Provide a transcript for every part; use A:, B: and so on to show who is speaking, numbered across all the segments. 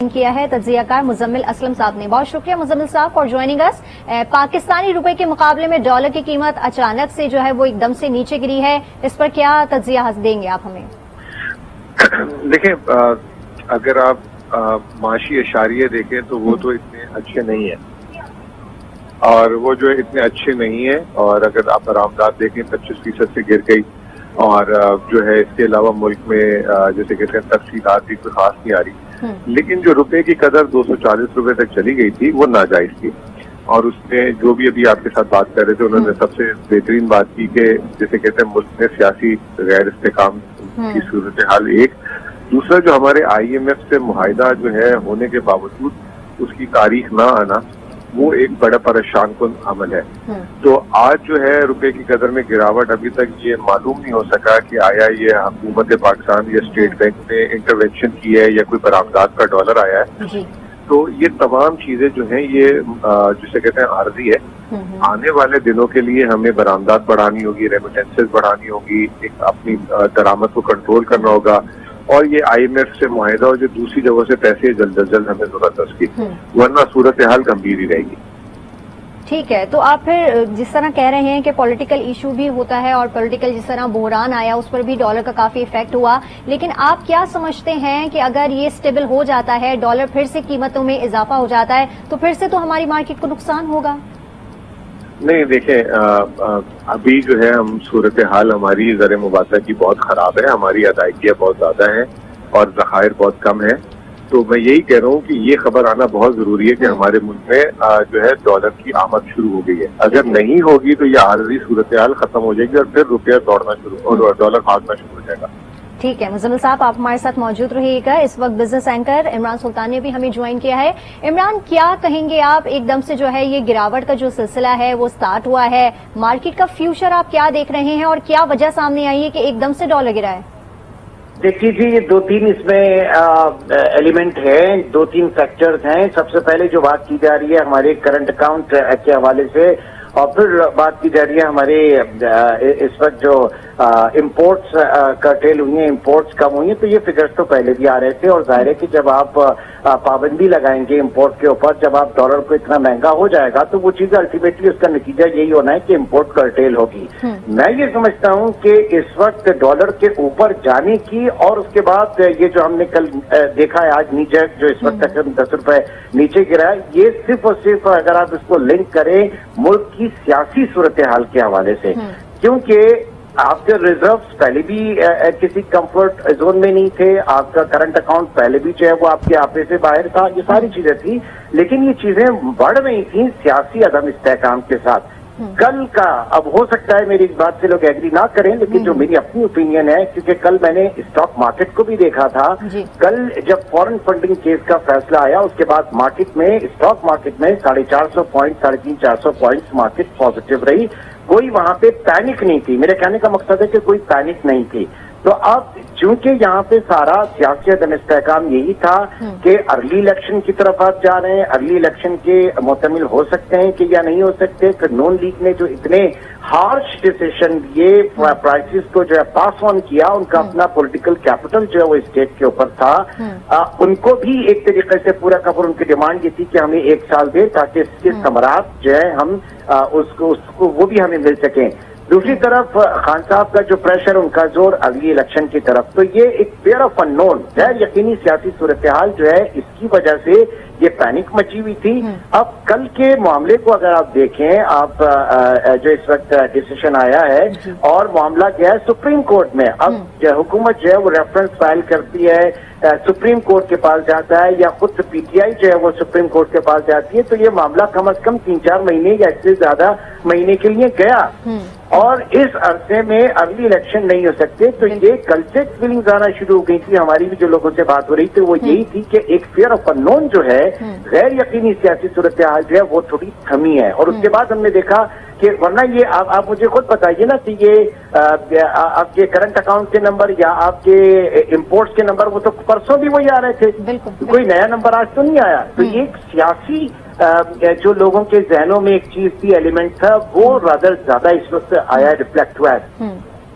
A: کیا ہے تجزیہ کار مزمل اسلم صاحب نے. بہت شکریہ مزمل صاحب فار جوائننگ اس. پاکستانی روپے کے مقابلے میں ڈالر کی قیمت اچانک سے جو ہے وہ ایک دم سے نیچے گری ہے, اس پر کیا تجزیہ دیں گے آپ ہمیں؟
B: دیکھیں, اگر آپ معاشی اشاریے دیکھیں تو وہ تو اتنے اچھے نہیں ہیں, اور وہ جو اتنے اچھے نہیں ہیں, اور اگر آپ برآمدات دیکھیں 25% سے گر گئی, اور جو ہے اس کے علاوہ ملک میں جیسے کہتے ہیں تفصیلات بھی کوئی خاص نہیں آ رہی, لیکن جو روپے کی قدر 240 روپے تک چلی گئی تھی وہ ناجائز تھی. اور اس میں جو بھی ابھی آپ کے ساتھ بات کر رہے تھے انہوں نے سب سے بہترین بات کی کہ جیسے کہتے ہیں ملک میں سیاسی غیر استحکام کی صورتحال ایک, دوسرا جو ہمارے آئی ایم ایف سے معاہدہ جو ہے ہونے کے باوجود اس کی تاریخ نہ آنا, وہ ایک بڑا پریشان کن عمل ہے. تو آج جو ہے روپے کی قدر میں گراوٹ, ابھی تک یہ معلوم نہیں ہو سکا کہ آیا یہ حکومت پاکستان یا اسٹیٹ بینک نے انٹروینشن کی ہے یا کوئی برآمدات کا ڈالر آیا ہے. تو یہ تمام چیزیں جو ہیں یہ جسے کہتے ہیں عارضی ہے. آنے والے دنوں کے لیے ہمیں برآمدات بڑھانی ہوگی, ریمیٹنسز بڑھانی ہوگی, ایک اپنی درآمد کو کنٹرول کرنا ہوگا, اور یہ آئی ایم ایف سے معاہدہ اور جو دوسری جگہوں سے پیسے جلد از جلد ہمیں ضرورت ہے اس کی, ورنہ صورتحال گمبھیر ہی رہے گی.
A: ٹھیک ہے, تو آپ پھر جس طرح کہہ رہے ہیں کہ پولیٹیکل ایشو بھی ہوتا ہے, اور پولیٹیکل جس طرح بحران آیا اس پر بھی ڈالر کا کافی افیکٹ ہوا, لیکن آپ کیا سمجھتے ہیں کہ اگر یہ اسٹیبل ہو جاتا ہے, ڈالر پھر سے قیمتوں میں اضافہ ہو جاتا ہے, تو پھر سے تو ہماری مارکیٹ کو نقصان ہوگا؟
B: نہیں دیکھیں, ابھی جو ہے ہم صورتحال ہماری زر مبادلہ کی بہت خراب ہے, ہماری ادائیگیاں بہت زیادہ ہیں اور ذخائر بہت کم ہیں. تو میں یہی کہہ رہا ہوں کہ یہ خبر آنا بہت ضروری ہے کہ ہمارے ملک میں جو ہے ڈالر کی آمد شروع ہو گئی ہے. اگر نہیں ہوگی تو یہ عارضی صورتحال ختم ہو جائے گی اور پھر روپیہ دوڑنا شروع اور ڈالر بھاگنا شروع ہو جائے گا.
A: ٹھیک ہے مزمل صاحب, آپ ہمارے ساتھ موجود رہیے گا. اس وقت بزنس اینکر عمران سلطان نے بھی ہمیں جوائن کیا ہے. عمران, کیا کہیں گے آپ, ایک دم سے جو ہے یہ گراوٹ کا جو سلسلہ ہے وہ سٹارٹ ہوا ہے, مارکیٹ کا فیوچر آپ کیا دیکھ رہے ہیں, اور کیا وجہ سامنے آئی ہے کہ ایک دم سے ڈالر گرا ہے؟
C: دیکھیے جی, یہ 2-3 اس میں ایلیمنٹ ہیں, 2-3 فیکٹرز ہیں. سب سے پہلے جو بات کی جا رہی ہے ہمارے کرنٹ اکاؤنٹ کے حوالے سے, اور پھر بات کی جا رہی ہے ہمارے اس وقت جو امپورٹس کرٹیل ہوئی ہیں, امپورٹس کم ہوئی ہیں. تو یہ فگرز تو پہلے بھی آ رہے تھے, اور ظاہر ہے کہ جب آپ پابندی لگائیں گے امپورٹ کے اوپر, جب آپ ڈالر کو اتنا مہنگا ہو جائے گا تو وہ چیز الٹیمیٹلی اس کا نتیجہ یہی ہونا ہے کہ امپورٹ کرٹیل ہوگی. میں یہ سمجھتا ہوں کہ اس وقت ڈالر کے اوپر جانے کی, اور اس کے بعد یہ جو ہم نے کل دیکھا ہے آج نیچے جو اس وقت تک 10 روپے نیچے گرا ہے, یہ صرف اور صرف اگر آپ اس کو لنک کریں ملک کی سیاسی صورتحال کے حوالے سے, کیونکہ آپ کے ریزروز پہلے بھی کسی کمفرٹ زون میں نہیں تھے, آپ کا کرنٹ اکاؤنٹ پہلے بھی جو ہے وہ آپ کے آپے سے باہر تھا, یہ ساری چیزیں تھیں, لیکن یہ چیزیں بڑھ رہی تھیں سیاسی عدم استحکام کے ساتھ. کل کا, اب ہو سکتا ہے میری اس بات سے لوگ ایگری نہ کریں, لیکن جو میری اپنی اوپینین ہے, کیونکہ کل میں نے اسٹاک مارکیٹ کو بھی دیکھا تھا, کل جب فورن فنڈنگ کیس کا فیصلہ آیا اس کے بعد مارکیٹ میں, اسٹاک مارکیٹ میں 450 پوائنٹ 350 پوائنٹس مارکیٹ پازیٹو رہی. کوئی وہاں پہ پینک نہیں تھی. میرے کہنے کا مقصد ہے کہ کوئی پینک نہیں تھی. تو اب چونکہ یہاں پہ سارا سیاسی عدم استحکام یہی تھا کہ ارلی الیکشن کی طرف آپ جا رہے ہیں, ارلی الیکشن کے معتمل ہو سکتے ہیں کہ یا نہیں ہو سکتے. پھر نون لیگ نے جو اتنے ہارش ڈیسیشن دیے, پرائسز کو جو ہے پاس آن کیا, ان کا اپنا پولیٹیکل کیپٹل جو ہے وہ اسٹیٹ کے اوپر تھا, ان کو بھی ایک طریقے سے پورا کا پورا ان کی ڈیمانڈ یہ تھی کہ ہمیں 1 سال دے تاکہ اس کے ثمرات جو ہے ہم اس کو وہ بھی ہمیں مل سکیں. دوسری طرف خان صاحب کا جو پریشر, ان کا زور اگلی الیکشن کی طرف. تو یہ ایک فیئر آف ان نون غیر یقینی سیاسی صورتحال جو ہے, اس کی وجہ سے یہ پینک مچی ہوئی تھی. اب کل کے معاملے کو اگر آپ دیکھیں, آپ جو اس وقت ڈیسیشن آیا ہے اور معاملہ کیا ہے سپریم کورٹ میں, اب حکومت جو ہے وہ ریفرنس فائل کرتی ہے, سپریم کورٹ کے پاس جاتا ہے, یا خود پی ٹی آئی جو ہے وہ سپریم کورٹ کے پاس جاتی ہے. تو یہ معاملہ کم از کم 3-4 مہینے یا اس سے زیادہ مہینے کے لیے گیا, اور اس عرصے میں ارلی الیکشن نہیں ہو سکتے. تو یہ کل سے فیلنگز آنا شروع ہو گئی تھی. ہماری بھی جو لوگوں سے بات ہو رہی تھی وہ یہی تھی کہ ایک فیئر آف ان نون جو ہے, غیر یقینی سیاسی صورتحال جو ہے وہ تھوڑی تھمی ہے. اور اس کے بعد ہم نے دیکھا کہ ورنہ یہ آپ مجھے خود بتائیے نا کہ یہ آپ کے کرنٹ اکاؤنٹ کے نمبر یا آپ کے امپورٹس کے نمبر وہ تو پرسوں بھی وہی آ رہے تھے, کوئی نیا نمبر آج تو نہیں آیا. تو یہ ایک سیاسی جو لوگوں کے ذہنوں میں ایک چیز تھی, ایلیمنٹ تھا, وہ رادر زیادہ اس وقت آیا, ریفلیکٹ ہوا ہے.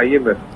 B: IMF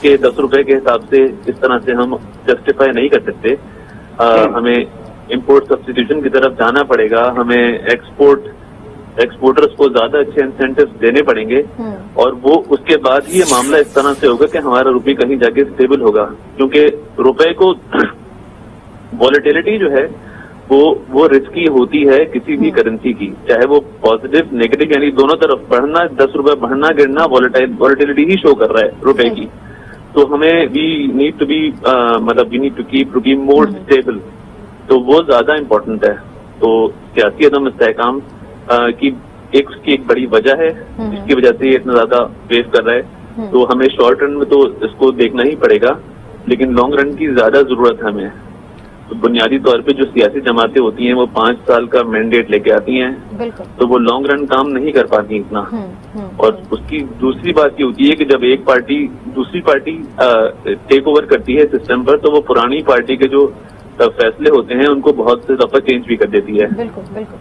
D: کے 10 روپے کے حساب سے اس طرح سے ہم جسٹیفائی نہیں کر سکتے. ہمیں امپورٹ سبسٹیٹیوشن کی طرف جانا پڑے گا, ہمیں ایکسپورٹرز کو زیادہ اچھے انسینٹیوز دینے پڑیں گے, اور وہ اس کے بعد ہی یہ معاملہ اس طرح سے ہوگا کہ ہمارا روپی کہیں جا کے اسٹیبل ہوگا. کیونکہ روپے کو والیٹیلٹی جو ہے وہ رسکی ہوتی ہے کسی بھی کرنسی کی, چاہے وہ پازیٹو نیگیٹو یعنی دونوں طرف بڑھنا, 10 روپے بڑھنا گرنا والیٹیلٹی ہی شو کر رہا ہے روپے کی. تو ہمیں we need to keep rupee more stable, تو وہ زیادہ امپورٹنٹ ہے. تو سیاسی عدم استحکام کی ایک بڑی وجہ ہے جس کی وجہ سے یہ اتنا زیادہ فیس کر رہا ہے. تو ہمیں شارٹ رن میں تو اس کو دیکھنا ہی پڑے گا, لیکن لانگ رن کی زیادہ ضرورت ہے ہمیں. تو بنیادی طور پہ جو سیاسی جماعتیں ہوتی ہیں وہ 5 سال کا مینڈیٹ لے کے آتی ہیں, تو وہ لانگ رن کام نہیں کر پاتی اتنا. اور اس کی دوسری بات یہ ہوتی ہے کہ جب ایک پارٹی دوسری پارٹی ٹیک اوور کرتی ہے سسٹم پر, تو وہ پرانی پارٹی کے جو فیصلے ہوتے ہیں ان کو بہت سے دفعہ چینج بھی کر دیتی ہے.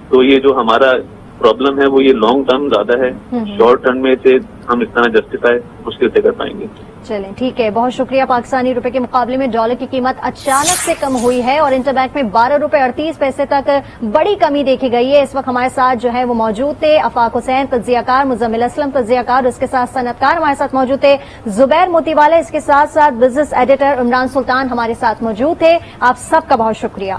D: تو یہ جو ہمارا پرابلم ہے وہ یہ لانگ ٹرم زیادہ ہے, شارٹ ٹرم میں سے ہم اس طرح جسٹیفائی مشکل سے کر پائیں گے.
A: چلیں ٹھیک ہے, بہت شکریہ. پاکستانی روپے کے مقابلے میں ڈالر کی قیمت اچانک سے کم ہوئی ہے اور انٹر بینک میں 12 روپے 38 پیسے تک بڑی کمی دیکھی گئی ہے. اس وقت ہمارے ساتھ جو ہے وہ موجود تھے افاق حسین تجزیہ کار, مزمل اسلم تجزیہ کار, اس کے ساتھ صنعت کار ہمارے ساتھ موجود تھے زبیر موتی والے, اس کے ساتھ ساتھ بزنس ایڈیٹر عمران سلطان ہمارے ساتھ موجود تھے. آپ سب کا بہت شکریہ.